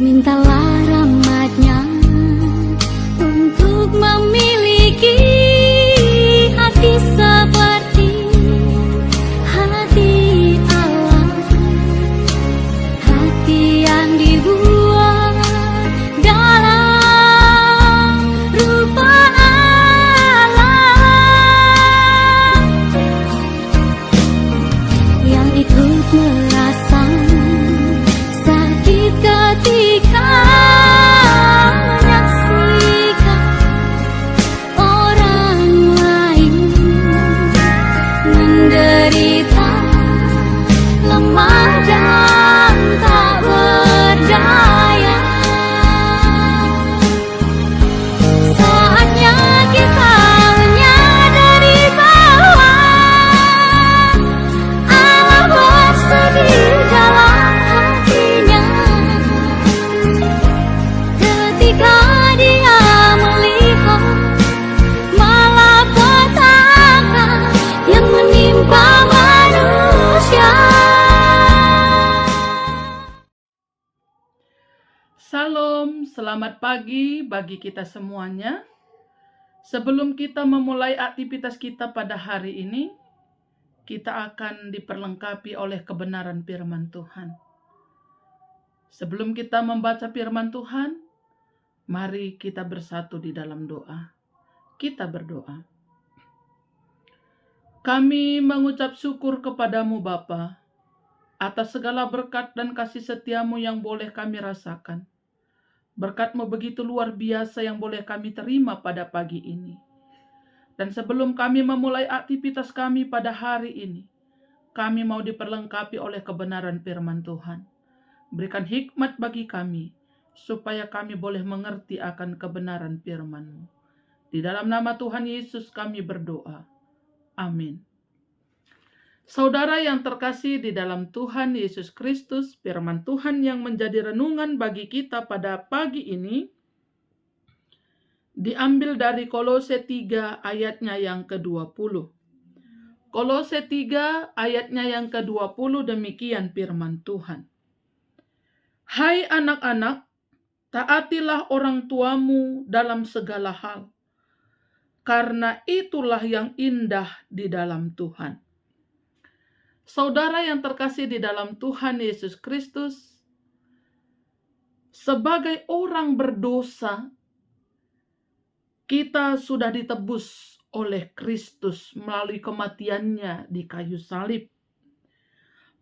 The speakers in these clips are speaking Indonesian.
Mintalah rahmat-Nya untuk memiliki hati seperti hati Allah, hati yang dibuat dalam rupa Allah, yang ikut merasa sakit ketika menyaksikan orang lain menderita, lemah dan tak berdaya. Saatnya kita menyadari bahwa Allah bersedih dalam hatinya ketika Dia melihat malapetaka yang menimpa manusia. Salam, selamat pagi bagi kita semuanya. Sebelum kita memulai aktivitas kita pada hari ini, kita akan diperlengkapi oleh kebenaran firman Tuhan. Sebelum kita membaca firman Tuhan, mari kita bersatu di dalam doa. Kita berdoa. Kami mengucap syukur kepadamu Bapa, atas segala berkat dan kasih setiamu yang boleh kami rasakan. Berkat-Mu begitu luar biasa yang boleh kami terima pada pagi ini. Dan sebelum kami memulai aktivitas kami pada hari ini, kami mau diperlengkapi oleh kebenaran firman Tuhan. Berikan hikmat bagi kami, supaya kami boleh mengerti akan kebenaran firman-Mu. Di dalam nama Tuhan Yesus kami berdoa. Amin. Saudara yang terkasih di dalam Tuhan Yesus Kristus, firman Tuhan yang menjadi renungan bagi kita pada pagi ini diambil dari Kolose 3 ayatnya yang ke-20. Kolose 3 ayatnya yang ke-20 demikian firman Tuhan. Hai anak-anak, taatilah orang tuamu dalam segala hal, karena itulah yang indah di dalam Tuhan. Saudara yang terkasih di dalam Tuhan Yesus Kristus, sebagai orang berdosa, kita sudah ditebus oleh Kristus melalui kematiannya di kayu salib.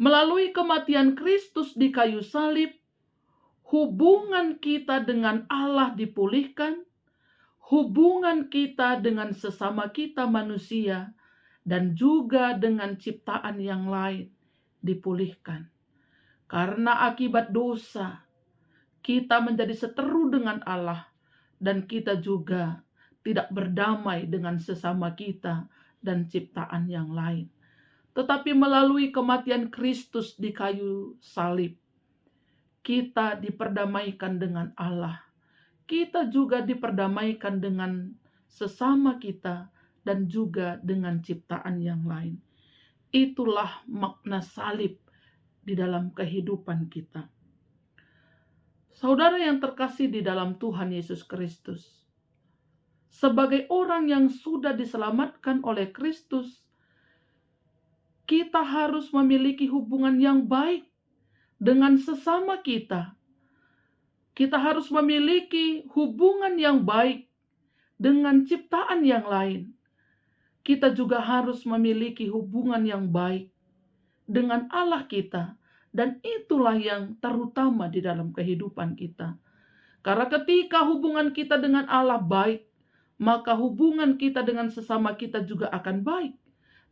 Melalui kematian Kristus di kayu salib, hubungan kita dengan Allah dipulihkan, hubungan kita dengan sesama kita manusia, dan juga dengan ciptaan yang lain dipulihkan. Karena akibat dosa, kita menjadi seteru dengan Allah, dan kita juga tidak berdamai dengan sesama kita dan ciptaan yang lain. Tetapi melalui kematian Kristus di kayu salib, kita diperdamaikan dengan Allah. Kita juga diperdamaikan dengan sesama kita dan juga dengan ciptaan yang lain. Itulah makna salib di dalam kehidupan kita. Saudara yang terkasih di dalam Tuhan Yesus Kristus, sebagai orang yang sudah diselamatkan oleh Kristus, kita harus memiliki hubungan yang baik dengan sesama kita. Kita harus memiliki hubungan yang baik dengan ciptaan yang lain. Kita juga harus memiliki hubungan yang baik dengan Allah kita. Dan itulah yang terutama di dalam kehidupan kita. Karena ketika hubungan kita dengan Allah baik, maka hubungan kita dengan sesama kita juga akan baik.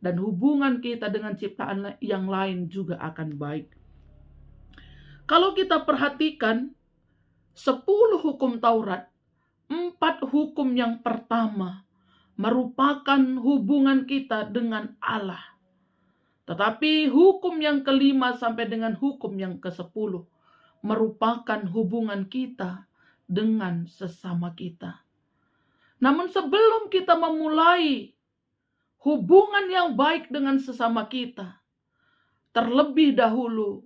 Dan hubungan kita dengan ciptaan yang lain juga akan baik. Kalau kita perhatikan 10 hukum Taurat, 4 hukum yang pertama merupakan hubungan kita dengan Allah. Tetapi hukum yang kelima sampai dengan hukum yang ke-10 merupakan hubungan kita dengan sesama kita. Namun sebelum kita memulai hubungan yang baik dengan sesama kita, terlebih dahulu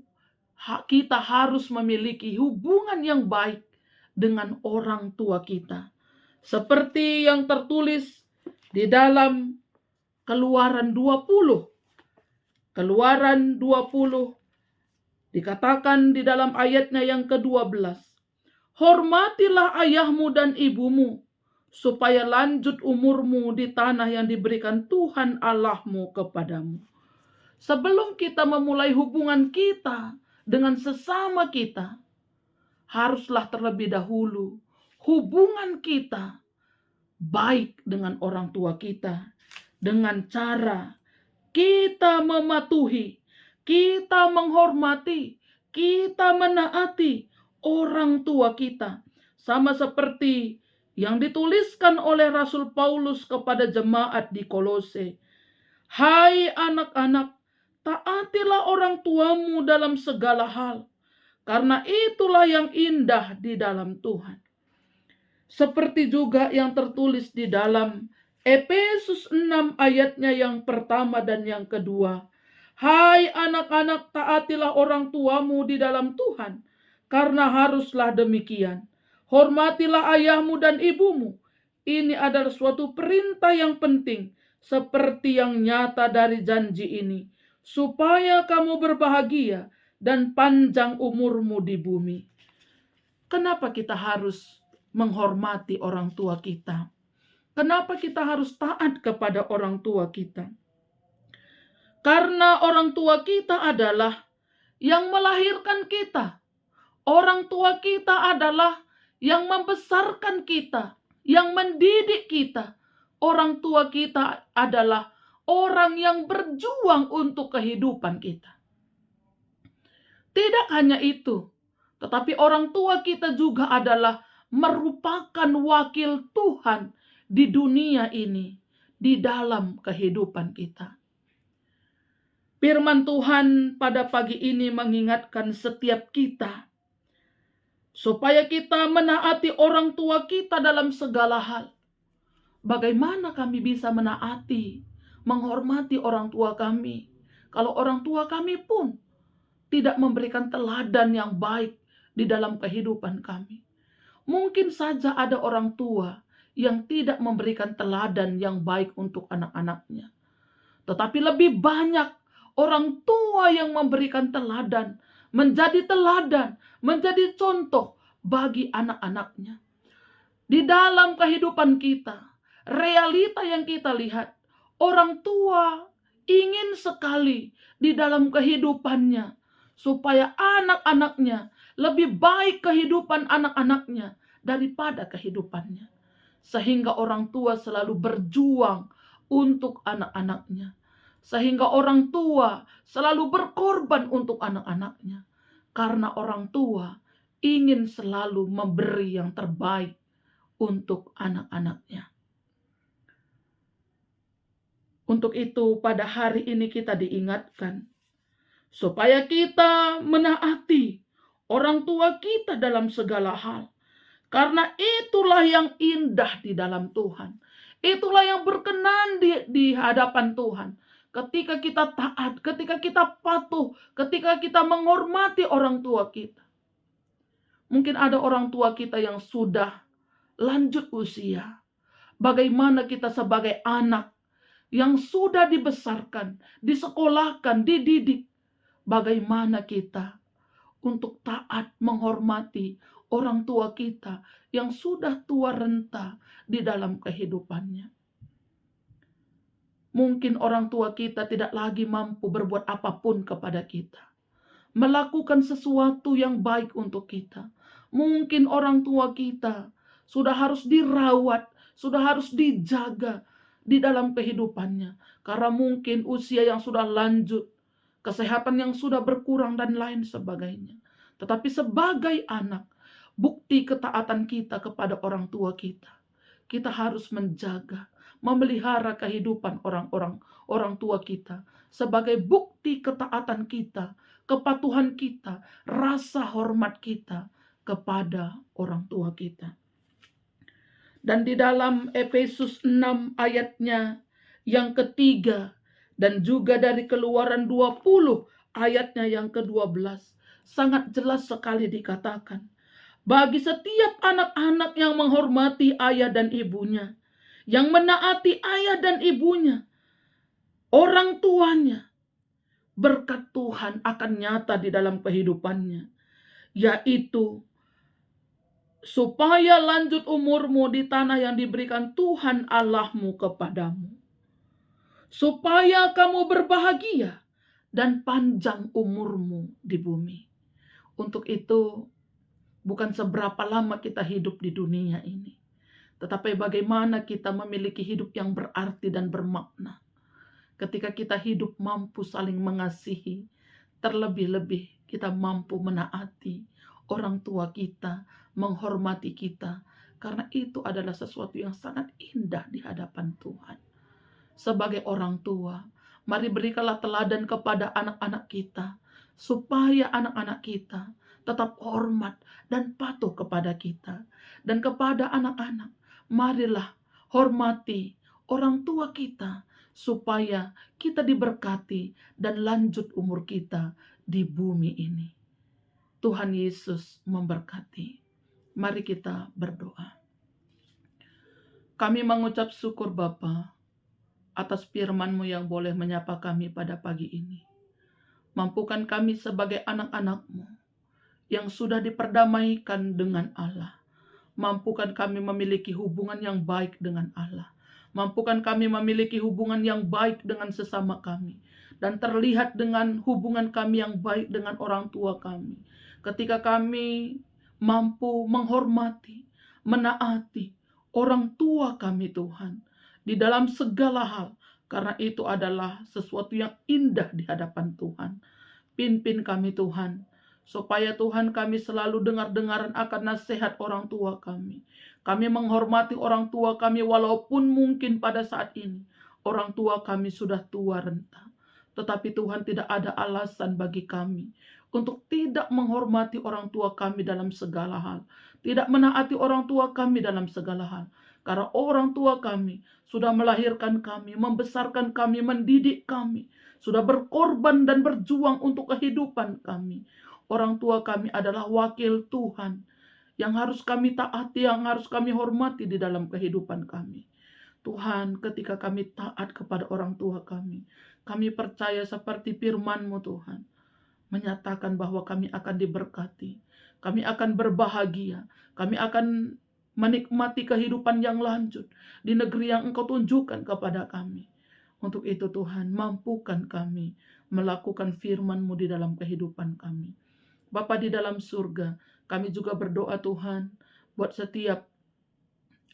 Kita harus memiliki hubungan yang baik dengan orang tua kita. Seperti yang tertulis di dalam Keluaran 20. Keluaran 20 dikatakan di dalam ayatnya yang ke-12. Hormatilah ayahmu dan ibumu, supaya lanjut umurmu di tanah yang diberikan Tuhan Allahmu kepadamu. Sebelum kita memulai hubungan kita dengan sesama kita, haruslah terlebih dahulu hubungan kita baik dengan orang tua kita, dengan cara kita mematuhi, kita menghormati, kita menaati orang tua kita. Sama seperti yang dituliskan oleh Rasul Paulus kepada jemaat di Kolose. Hai anak-anak, taatilah orang tuamu dalam segala hal, karena itulah yang indah di dalam Tuhan. Seperti juga yang tertulis di dalam Efesus 6 ayatnya yang pertama dan yang kedua. Hai anak-anak, taatilah orang tuamu di dalam Tuhan, karena haruslah demikian. Hormatilah ayahmu dan ibumu. Ini adalah suatu perintah yang penting, seperti yang nyata dari janji ini, supaya kamu berbahagia dan panjang umurmu di bumi. Kenapa kita harus menghormati orang tua kita? Kenapa kita harus taat kepada orang tua kita? Karena orang tua kita adalah yang melahirkan kita. Orang tua kita adalah yang membesarkan kita, yang mendidik kita. Orang tua kita adalah orang yang berjuang untuk kehidupan kita. Tidak hanya itu, tetapi orang tua kita juga adalah merupakan wakil Tuhan di dunia ini, di dalam kehidupan kita. Firman Tuhan pada pagi ini mengingatkan setiap kita, supaya kita menaati orang tua kita dalam segala hal. Bagaimana kami bisa menaati, menghormati orang tua kami, kalau orang tua kami pun tidak memberikan teladan yang baik di dalam kehidupan kami? Mungkin saja ada orang tua yang tidak memberikan teladan yang baik untuk anak-anaknya. Tetapi lebih banyak orang tua yang memberikan teladan, menjadi contoh bagi anak-anaknya. Di dalam kehidupan kita, realita yang kita lihat, orang tua ingin sekali di dalam kehidupannya supaya anak-anaknya lebih baik kehidupan anak-anaknya daripada kehidupannya. Sehingga orang tua selalu berjuang untuk anak-anaknya. Sehingga orang tua selalu berkorban untuk anak-anaknya. Karena orang tua ingin selalu memberi yang terbaik untuk anak-anaknya. Untuk itu pada hari ini kita diingatkan supaya kita menaati orang tua kita dalam segala hal. Karena itulah yang indah di dalam Tuhan. Itulah yang berkenan di hadapan Tuhan. Ketika kita taat, ketika kita patuh, ketika kita menghormati orang tua kita. Mungkin ada orang tua kita yang sudah lanjut usia. Bagaimana kita sebagai anak yang sudah dibesarkan, disekolahkan, dididik. Bagaimana kita untuk taat menghormati orang tua kita yang sudah tua renta di dalam kehidupannya. Mungkin orang tua kita tidak lagi mampu berbuat apapun kepada kita, melakukan sesuatu yang baik untuk kita. Mungkin orang tua kita sudah harus dirawat, sudah harus dijaga di dalam kehidupannya, karena mungkin usia yang sudah lanjut, kesehatan yang sudah berkurang dan lain sebagainya. Tetapi sebagai anak, bukti ketaatan kita kepada orang tua kita, kita harus menjaga, memelihara kehidupan orang tua kita sebagai bukti ketaatan kita, kepatuhan kita, rasa hormat kita kepada orang tua kita. Dan di dalam Efesus 6 ayatnya yang ketiga, dan juga dari Keluaran 20 ayatnya yang ke-12, sangat jelas sekali dikatakan, bagi setiap anak-anak yang menghormati ayah dan ibunya, yang menaati ayah dan ibunya, orang tuanya, berkat Tuhan akan nyata di dalam kehidupannya, yaitu supaya lanjut umurmu di tanah yang diberikan Tuhan Allahmu kepadamu, supaya kamu berbahagia dan panjang umurmu di bumi. Untuk itu, bukan seberapa lama kita hidup di dunia ini, tetapi bagaimana kita memiliki hidup yang berarti dan bermakna. Ketika kita hidup mampu saling mengasihi, terlebih-lebih kita mampu menaati orang tua kita, menghormati kita, karena itu adalah sesuatu yang sangat indah di hadapan Tuhan. Sebagai orang tua, mari berikanlah teladan kepada anak-anak kita, supaya anak-anak kita tetap hormat dan patuh kepada kita. Dan kepada anak-anak, marilah hormati orang tua kita, supaya kita diberkati dan lanjut umur kita di bumi ini. Tuhan Yesus memberkati. Mari kita berdoa. Kami mengucap syukur Bapa atas firman-Mu yang boleh menyapa kami pada pagi ini. Mampukan kami sebagai anak-anak-Mu yang sudah diperdamaikan dengan Allah. Mampukan kami memiliki hubungan yang baik dengan Allah. Mampukan kami memiliki hubungan yang baik dengan sesama kami. Dan terlihat dengan hubungan kami yang baik dengan orang tua kami. Ketika kami mampu menghormati, menaati orang tua kami Tuhan. Di dalam segala hal. Karena itu adalah sesuatu yang indah di hadapan Tuhan. Pimpin kami Tuhan, supaya Tuhan kami selalu dengar-dengaran akan nasihat orang tua kami. Kami menghormati orang tua kami walaupun mungkin pada saat ini orang tua kami sudah tua renta. Tetapi Tuhan, tidak ada alasan bagi kami untuk tidak menghormati orang tua kami dalam segala hal. Tidak menaati orang tua kami dalam segala hal. Karena orang tua kami sudah melahirkan kami, membesarkan kami, mendidik kami. Sudah berkorban dan berjuang untuk kehidupan kami. Orang tua kami adalah wakil Tuhan yang harus kami taati, yang harus kami hormati di dalam kehidupan kami. Tuhan, ketika kami taat kepada orang tua kami percaya seperti firman-Mu Tuhan, menyatakan bahwa kami akan diberkati, kami akan berbahagia, kami akan menikmati kehidupan yang lanjut di negeri yang Engkau tunjukkan kepada kami. Untuk itu Tuhan, mampukan kami melakukan firman-Mu di dalam kehidupan kami. Bapa di dalam surga, kami juga berdoa Tuhan, buat setiap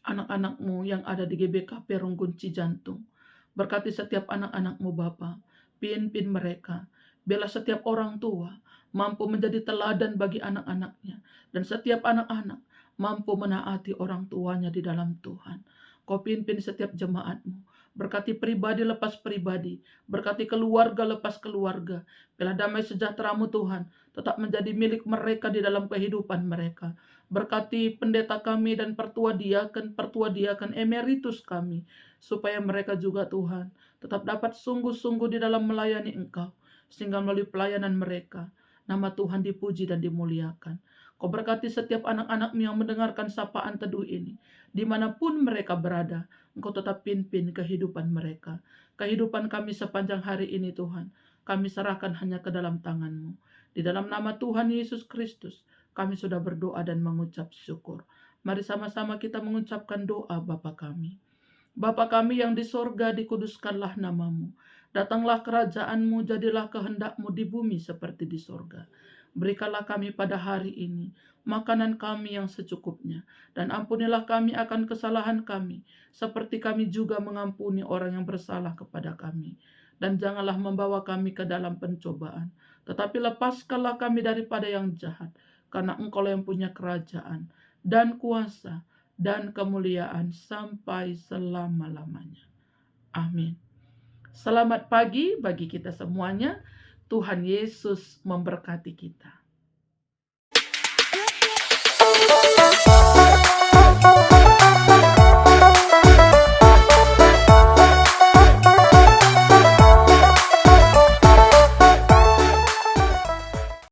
anak-anak-Mu yang ada di GBK Perum Kunci Jantung. Berkati setiap anak-anak-Mu Bapa, pimpin mereka. Bela setiap orang tua mampu menjadi teladan bagi anak-anaknya. Dan setiap anak-anak mampu menaati orang tuanya di dalam Tuhan. Kau pimpin setiap jemaat-Mu. Berkati pribadi lepas pribadi. Berkati keluarga lepas keluarga. Bila damai sejahtera-Mu Tuhan tetap menjadi milik mereka di dalam kehidupan mereka. Berkati pendeta kami dan pertua diaken emeritus kami. Supaya mereka juga Tuhan tetap dapat sungguh-sungguh di dalam melayani Engkau. Sehingga melalui pelayanan mereka, nama Tuhan dipuji dan dimuliakan. Kau berkati setiap anak-anak-Mu yang mendengarkan sapaan teduh ini. Dimanapun mereka berada, Engkau tetap pimpin kehidupan mereka. Kehidupan kami sepanjang hari ini Tuhan, kami serahkan hanya ke dalam tangan-Mu. Di dalam nama Tuhan Yesus Kristus, kami sudah berdoa dan mengucap syukur. Mari sama-sama kita mengucapkan doa Bapa kami. Bapa kami yang di sorga, dikuduskanlah nama-Mu. Datanglah kerajaan-Mu, jadilah kehendak-Mu di bumi seperti di sorga. Berikanlah kami pada hari ini makanan kami yang secukupnya. Dan ampunilah kami akan kesalahan kami, seperti kami juga mengampuni orang yang bersalah kepada kami. Dan janganlah membawa kami ke dalam pencobaan, tetapi lepaskanlah kami daripada yang jahat. Karena Engkau yang punya kerajaan dan kuasa dan kemuliaan sampai selama-lamanya. Amin. Selamat pagi bagi kita semuanya. Tuhan Yesus memberkati kita.